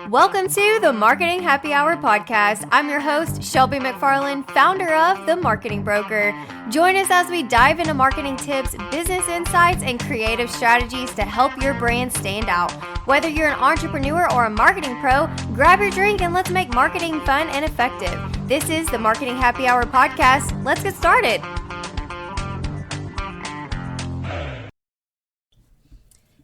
Welcome to the Marketing Happy Hour podcast. I'm your host, Shelby McFarland, founder of The Marketing Broker. Join us as we dive into marketing tips, business insights, and creative strategies to help your brand stand out. Whether you're an entrepreneur or a marketing pro, grab your drink and let's make marketing fun and effective. This is the Marketing Happy Hour podcast. Let's get started.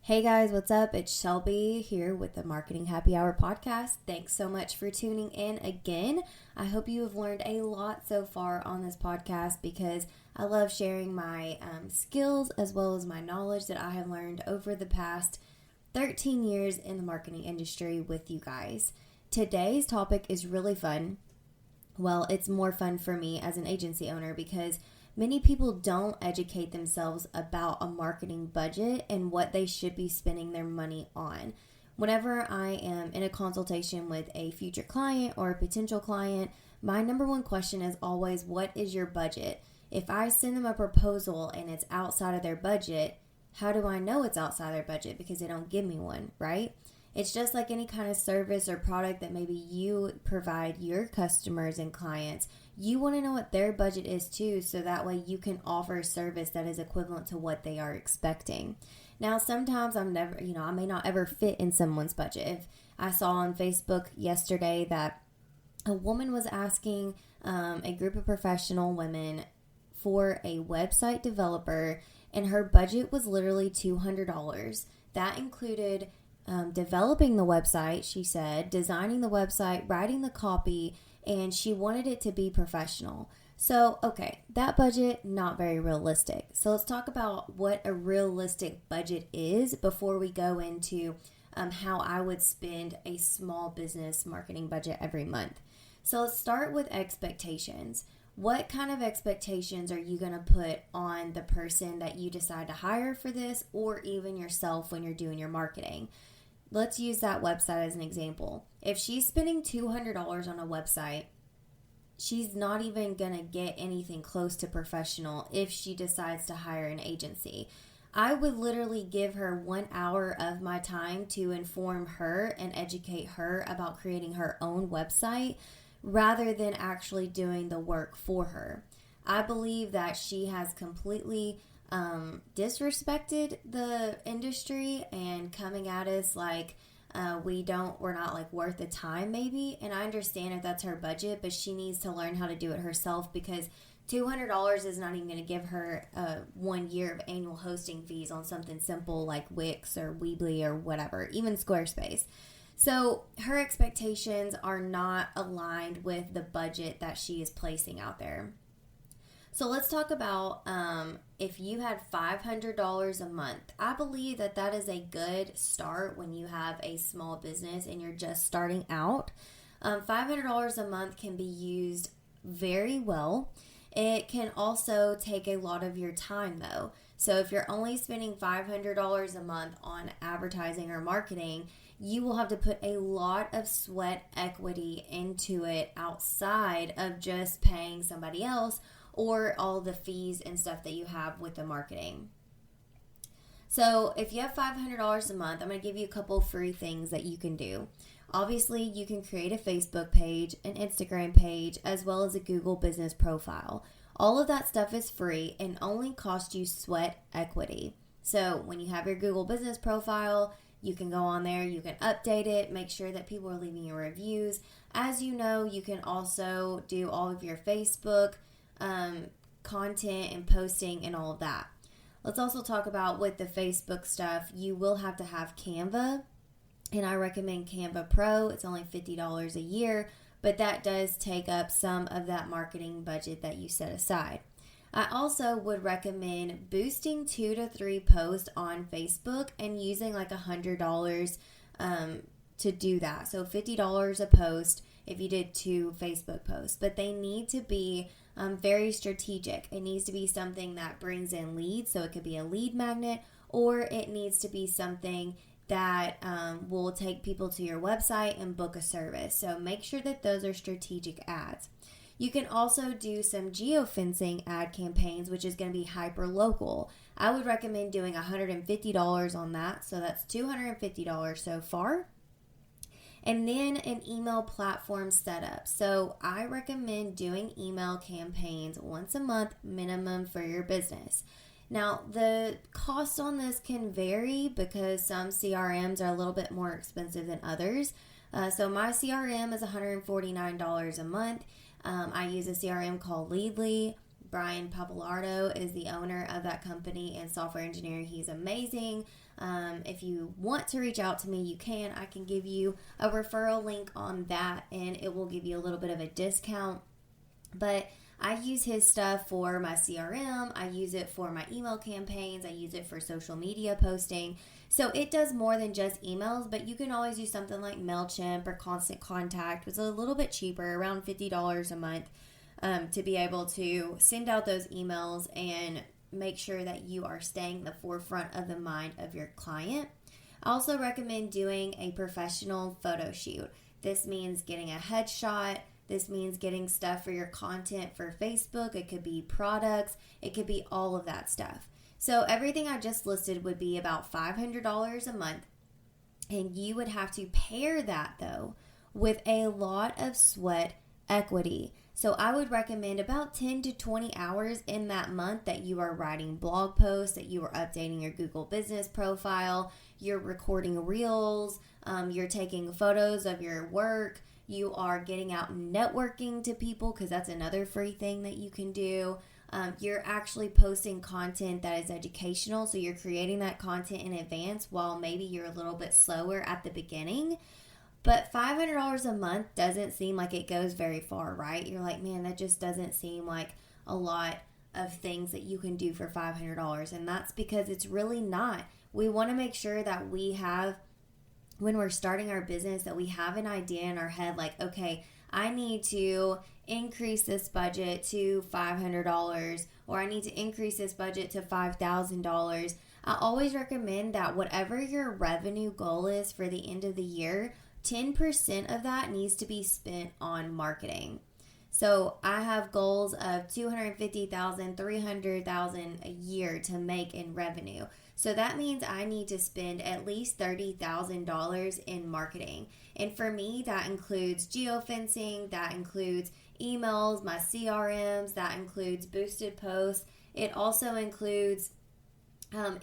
Hey guys, what's up? It's Shelby here with the Marketing Happy Hour podcast. Thanks so much for tuning in again. I hope you have learned a lot so far on this podcast because I love sharing my skills as well as my knowledge that I have learned over the past 13 years in the marketing industry with you guys. Today's topic is really fun. Well, it's more fun for me as an agency owner because many people don't educate themselves about a marketing budget and what they should be spending their money on. Whenever I am in a consultation with a future client or a potential client, my number one question is always, what is your budget? If I send them a proposal and it's outside of their budget, how do I know it's outside their budget? Because they don't give me one, right? It's just like any kind of service or product that maybe you provide your customers and clients. You want to know what their budget is too, so that way you can offer a service that is equivalent to what they are expecting. Now, sometimes I may not ever fit in someone's budget. If I saw on Facebook yesterday that a woman was asking a group of professional women for a website developer, and her budget was literally $200. That included developing the website, she said, designing the website, writing the copy, and she wanted it to be professional. So, okay, that budget, not very realistic. So let's talk about what a realistic budget is before we go into how I would spend a small business marketing budget every month. So let's start with expectations. What kind of expectations are you going to put on the person that you decide to hire for this, or even yourself when you're doing your marketing? Let's use that website as an example. If she's spending $200 on a website, she's not even going to get anything close to professional if she decides to hire an agency. I would literally give her 1 hour of my time to inform her and educate her about creating her own website rather than actually doing the work for her. I believe that she has completely disrespected the industry and coming at us like we're not like worth the time maybe. And I understand if that's her budget, but she needs to learn how to do it herself because $200 is not even going to give her 1 year of annual hosting fees on something simple like Wix or Weebly or whatever, even Squarespace. So her expectations are not aligned with the budget that she is placing out there. So let's talk about if you had $500 a month. I believe that that is a good start when you have a small business and you're just starting out. $500 a month can be used very well. It can also take a lot of your time though. So if you're only spending $500 a month on advertising or marketing, you will have to put a lot of sweat equity into it outside of just paying somebody else or all the fees and stuff that you have with the marketing. So if you have $500 a month, I'm going to give you a couple free things that you can do. Obviously, you can create a Facebook page, an Instagram page, as well as a Google business profile. All of that stuff is free and only costs you sweat equity. So when you have your Google business profile, you can go on there, you can update it, make sure that people are leaving you reviews. As you know, you can also do all of your Facebook content and posting and all of that. Let's also talk about with the Facebook stuff, you will have to have Canva, and I recommend Canva Pro. It's only $50 a year, but that does take up some of that marketing budget that you set aside. I also would recommend boosting 2 to 3 posts on Facebook and using like $100 to do that. So $50 a post if you did 2 Facebook posts, but they need to be very strategic. It needs to be something that brings in leads, so it could be a lead magnet, or it needs to be something that will take people to your website and book a service. So make sure that those are strategic ads. You can also do some geofencing ad campaigns, which is going to be hyper local. I would recommend doing $150 on that, so that's $250 so far. And then an email platform setup. So I recommend doing email campaigns once a month minimum for your business. Now, the cost on this can vary because some CRMs are a little bit more expensive than others. So my CRM is $149 a month. I use a CRM called Leadly. Brian Papalardo is the owner of that company and software engineer. He's amazing. If you want to reach out to me, you can. I can give you a referral link on that, and it will give you a little bit of a discount. But I use his stuff for my CRM. I use it for my email campaigns. I use it for social media posting. So it does more than just emails, but you can always use something like MailChimp or Constant Contact, which is a little bit cheaper, around $50 a month, to be able to send out those emails and make sure that you are staying the forefront of the mind of your client. I also recommend doing a professional photo shoot. This means getting a headshot. This means getting stuff for your content for Facebook. It could be products. It could be all of that stuff. So everything I just listed would be about $500 a month. And you would have to pair that, though, with a lot of sweat equity. So I would recommend about 10 to 20 hours in that month that you are writing blog posts, that you are updating your Google business profile, you're recording reels, you're taking photos of your work, you are getting out and networking to people because that's another free thing that you can do. You're actually posting content that is educational, so you're creating that content in advance while maybe you're a little bit slower at the beginning. But $500 a month doesn't seem like it goes very far, right? You're like, man, that just doesn't seem like a lot of things that you can do for $500. And that's because it's really not. We want to make sure that we have, when we're starting our business, that we have an idea in our head like, okay, I need to increase this budget to $500, or I need to increase this budget to $5,000. I always recommend that whatever your revenue goal is for the end of the year, 10% of that needs to be spent on marketing. So I have goals of $250,000, $300,000 a year to make in revenue. So that means I need to spend at least $30,000 in marketing. And for me, that includes geofencing, that includes emails, my CRMs, that includes boosted posts. It also includes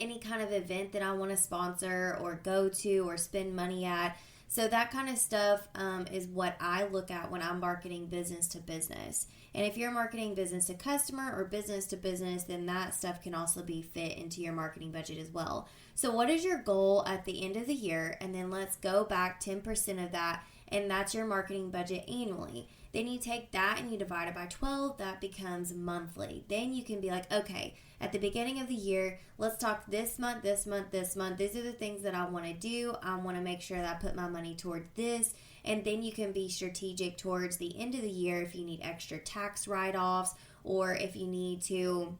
any kind of event that I want to sponsor or go to or spend money at. So that kind of stuff is what I look at when I'm marketing business to business. And if you're marketing business to customer or business to business, then that stuff can also be fit into your marketing budget as well. So what is your goal at the end of the year? And then let's go back 10% of that, and that's your marketing budget annually. Then you take that and you divide it by 12, that becomes monthly. Then you can be like, okay, at the beginning of the year, let's talk this month, this month, this month. These are the things that I want to do. I want to make sure that I put my money toward this. And then you can be strategic towards the end of the year if you need extra tax write-offs, or if you need to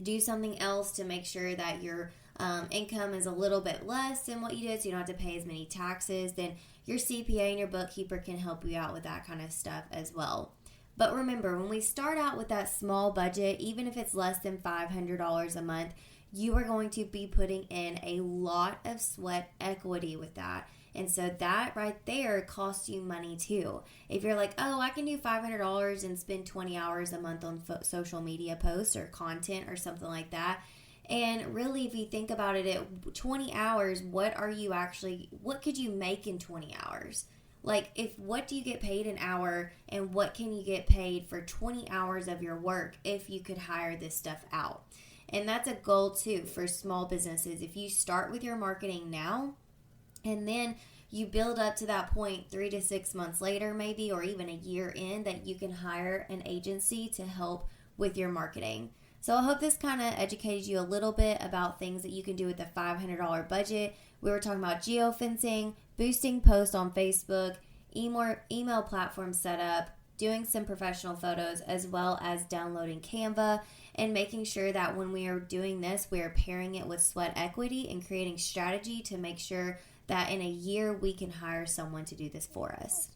do something else to make sure that your income is a little bit less than what you did, so you don't have to pay as many taxes. Then your CPA and your bookkeeper can help you out with that kind of stuff as well. But remember, when we start out with that small budget, even if it's less than $500 a month, you are going to be putting in a lot of sweat equity with that. And so that right there costs you money too. If you're like, oh, I can do $500 and spend 20 hours a month on social media posts or content or something like that. And really, if you think about it, at 20 hours, what could you make in 20 hours? Like, what do you get paid an hour, and what can you get paid for 20 hours of your work if you could hire this stuff out? And that's a goal too for small businesses. If you start with your marketing now, and then you build up to that point 3 to 6 months later maybe, or even a year in, that you can hire an agency to help with your marketing. So I hope this kind of educated you a little bit about things that you can do with a $500 budget. We were talking about geofencing, boosting posts on Facebook, email platform setup, doing some professional photos, as well as downloading Canva, and making sure that when we are doing this, we are pairing it with sweat equity and creating strategy to make sure that in a year we can hire someone to do this for us.